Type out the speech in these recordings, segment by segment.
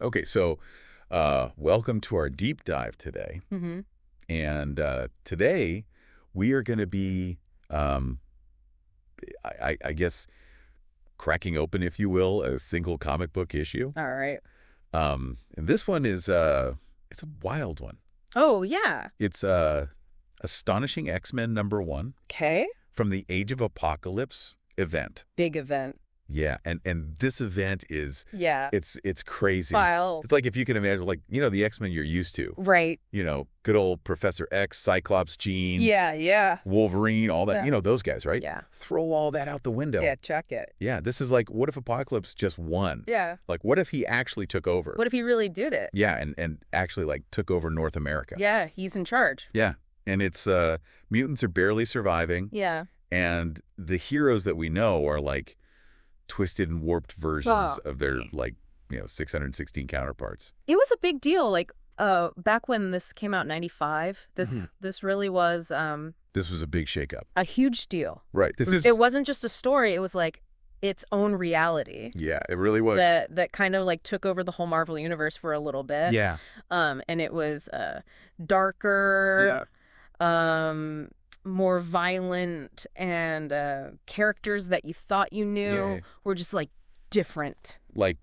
Okay, so welcome to our deep dive today. Mm-hmm. And today we are going to be, um, I guess, cracking open, if you will, a single comic book issue. All right. And this one is it's a wild one. Oh, yeah. It's Astonishing X-Men #1 Okay. from the Age of Apocalypse event. Big event. Yeah, and this event is Yeah. it's crazy. File. It's like if you can imagine, like, the X-Men you're used to. Right. Good old Professor X, Cyclops, Jean, Yeah, yeah. Wolverine, all that. Yeah. Those guys, right? Yeah. Throw all that out the window. Yeah, chuck it. Yeah, this is like, what if Apocalypse just won? Yeah. Like, what if he actually took over? What if he really did it? Yeah, and actually, like, took over North America. Yeah, he's in charge. Yeah, and it's, mutants are barely surviving, Yeah. and the heroes that we know are, like, twisted and warped versions of their, like, 616 counterparts. It was a big deal. Like, back when this came out in 95, this really was This was a big shakeup. a huge deal. Right. It wasn't just a story, it was like its own reality. Yeah, it really was. That kind of like took over the whole Marvel universe for a little bit. Yeah. And it was darker, more violent, and characters that you thought you knew were just like different. Like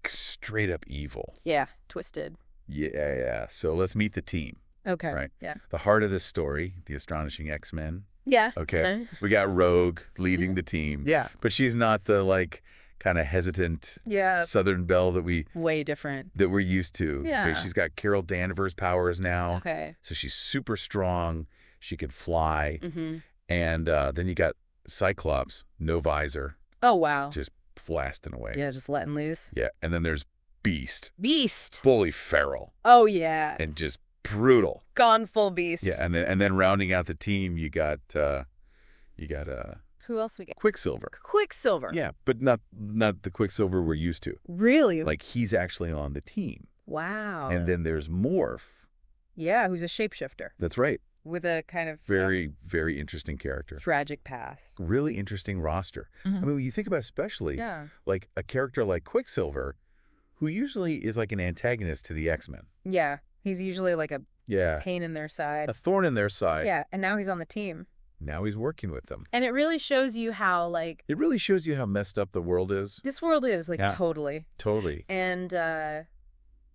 straight up evil. Yeah, twisted. Yeah. So let's meet the team. Okay. Right. Yeah. The heart of this story, the Astonishing X-Men. Yeah. Okay. We got Rogue leading the team. Yeah. But she's not the, like, kind of hesitant Southern Belle that way different. we're used to. Yeah. So she's got Carol Danvers powers now. Okay. So she's super strong. She could fly. Mm-hmm. And then you got Cyclops, no visor, Oh, wow. just blasting away. Yeah, just letting loose. Yeah. And then there's Beast, Beast. fully feral Oh, yeah. and just brutal. Gone full beast. Yeah. And then rounding out the team, you got Who else we get? Quicksilver. Quicksilver. Yeah, but not the Quicksilver we're used to. Really? Like, he's actually on the team. Wow. And then there's Morph. Yeah, who's a shapeshifter That's right. with a kind of Very, very interesting character. tragic past. Really interesting roster. I mean, when you think about it, especially, like a character like Quicksilver, who usually is like an antagonist to the X-Men. Yeah, he's usually like a Yeah. pain in their side. A thorn in their side. Yeah, and now he's on the team. Now he's working with them. And it really shows you how, like, It really shows you how messed up the world is. this world is, like, Yeah. totally. Totally. And,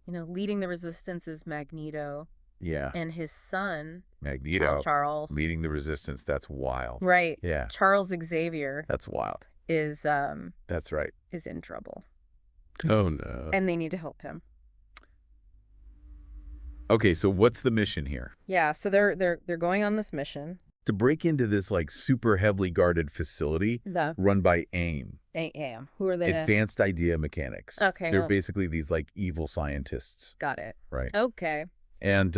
leading the resistance is Magneto. Yeah. And his son, Magneto. Charles. Leading the resistance. That's wild. Right. Yeah. Charles Xavier That's wild. is That's right. in trouble. Oh, no. And they need to help him. Okay, so what's the mission here? Yeah, so they're going on this mission. To break into this, like, super heavily guarded facility run by AIM, Who are they? Advanced Idea Mechanics. Okay. They're basically these, like, evil scientists. Got it. Right. Okay. And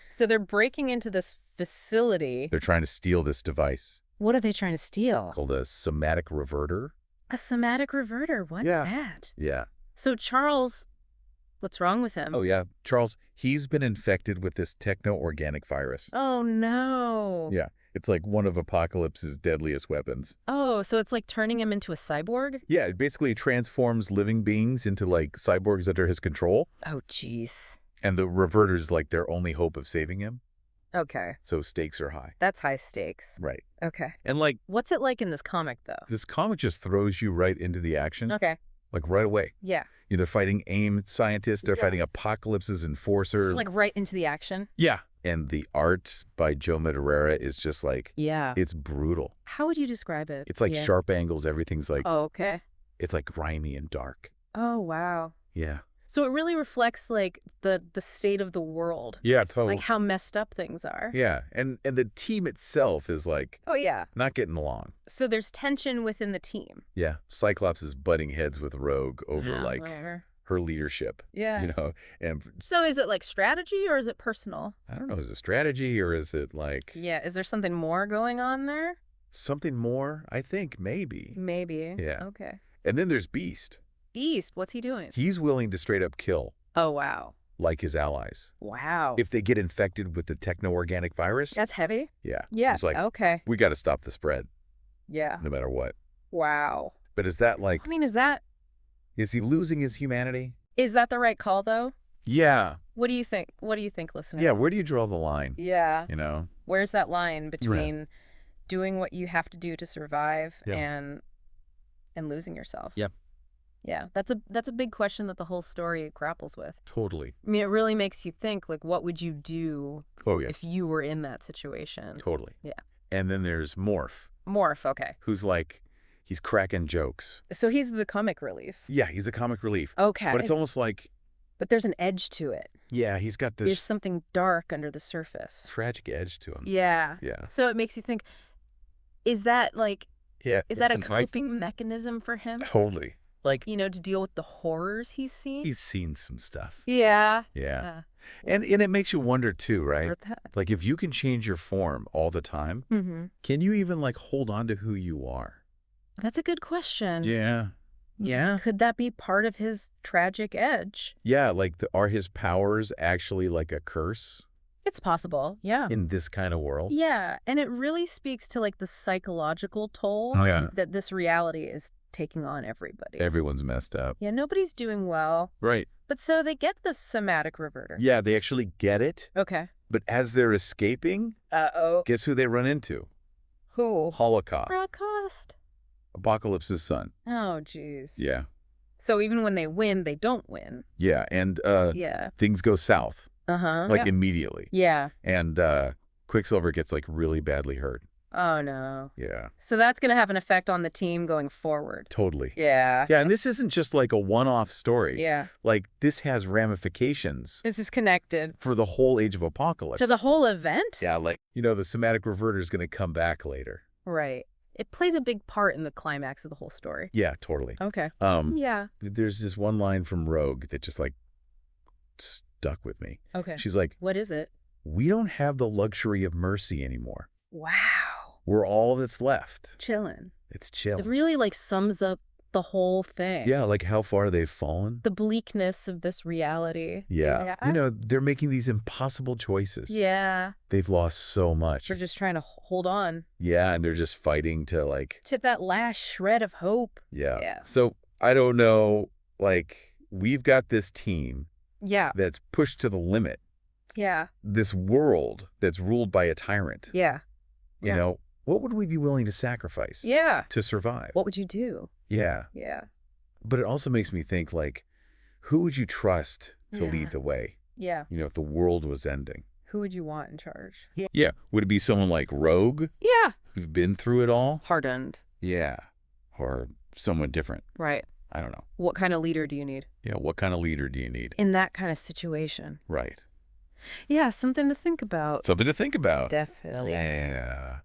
So they're breaking into this facility. they're trying to steal this device What are they trying to steal? called a somatic reverter. A somatic reverter. What's that? Yeah. So Charles, what's wrong with him? Oh, yeah. Charles, he's been infected with this techno-organic virus. Oh, no. Yeah. It's like one of Apocalypse's deadliest weapons. Oh, so it's like turning him into a cyborg? Yeah, it basically transforms living beings into, like, cyborgs under his control. Oh, jeez. And the reverter's, like, their only hope of saving him. Okay. So stakes are high. That's high stakes. Right. Okay. And, like, What's it like in this comic, though? this comic just throws you right into the action. Okay. Like, right away. Yeah. They're fighting AIM scientists. They're fighting Apocalypse's enforcers. It's like right into the action. Yeah. And the art by Joe Madureira is just like, Yeah. it's brutal. How would you describe it? It's like sharp angles. Everything's like, Oh, okay. it's like grimy and dark. Oh, wow. Yeah. So it really reflects like the state of the world. Yeah, totally. Like how messed up things are. Yeah. And the team itself is like Oh, yeah. not getting along. So there's tension within the team. Yeah. Cyclops is butting heads with Rogue over like Whatever. her leadership. Yeah. And So is it like strategy or is it personal? I don't know, is it strategy or is it like Yeah. Is there something more going on there? something more? I think maybe. Maybe. Yeah. Okay. And then there's Beast. Beast, what's he doing? He's willing to straight up kill Oh, wow. like his allies. Wow. If they get infected with the techno-organic virus, That's heavy? yeah. Yeah. It's like, okay. we got to stop the spread Yeah. no matter what. Wow. But is that like, I mean, is that... is he losing his humanity? Is that the right call, though? Yeah. What do you think? What do you think, listener? Yeah, where do you draw the line? Yeah. You know? Where's that line between doing what you have to do to survive and losing yourself? Yep. Yeah, that's a big question that the whole story grapples with. Totally. I mean, it really makes you think, like, what would you do if you were in that situation? Totally. Yeah. And then there's Morph. Morph, okay. Who's like, he's cracking jokes. So he's the comic relief. Yeah, he's a comic relief. Okay. But it's almost like... But there's an edge to it. Yeah, he's got this... There's something dark under the surface. Tragic edge to him. Yeah. Yeah. So it makes you think, is that like... Yeah. Is that a coping mechanism for him? Totally. Like... You know, to deal with the horrors he's seen? He's seen some stuff. Yeah. Yeah. And it makes you wonder, too, right? That. Like, if you can change your form all the time, can you even, like, hold on to who you are? That's a good question. Yeah. Yeah. Could that be part of his tragic edge? Yeah, like, are his powers actually like a curse? It's possible, yeah. In this kind of world? Yeah, and it really speaks to, like, the psychological toll that this reality is taking on everybody. Everyone's messed up. Yeah, nobody's doing well. Right. But so they get the somatic reverter. Yeah, they actually get it. Okay. But as they're escaping, guess who they run into? Who? Holocaust. Holocaust. Apocalypse's son. Oh, jeez. Yeah. So even when they win, they don't win. Yeah, and things go south. Like immediately. Yeah. And Quicksilver gets like really badly hurt. Oh, no. Yeah. So that's going to have an effect on the team going forward. Totally. Yeah. Yeah, and this isn't just like a one-off story. Yeah. Like, this has ramifications. This is connected. For the whole Age of Apocalypse. To the whole event? Yeah, like, you know, the somatic reverter is going to come back later. Right. It plays a big part in the climax of the whole story. Yeah, totally. Okay. Yeah. There's this one line from Rogue that just, like, stuck with me. Okay. She's like... What is it? We don't have the luxury of mercy anymore. Wow. We're all that's left. Chillin'. It's chill. It really, like, sums up the whole thing. Yeah, like how far they've fallen. The bleakness of this reality. Yeah. You know, they're making these impossible choices. Yeah. They've lost so much. They're just trying to hold on. Yeah, and they're just fighting to, like... To that last shred of hope. Yeah. So, I don't know, like, we've got this team... Yeah. That's pushed to the limit. Yeah. This world that's ruled by a tyrant. Yeah. You know, what would we be willing to sacrifice? Yeah. To survive? What would you do? Yeah. Yeah. But it also makes me think, like, who would you trust to lead the way? Yeah. You know, if the world was ending. Who would you want in charge? Yeah. Would it be someone like Rogue? Yeah. Who's been through it all? Hardened. Yeah. Or someone different. Right. I don't know. What kind of leader do you need? Yeah, what kind of leader do you need? In that kind of situation. Right. Yeah, something to think about. Something to think about. Definitely. Yeah.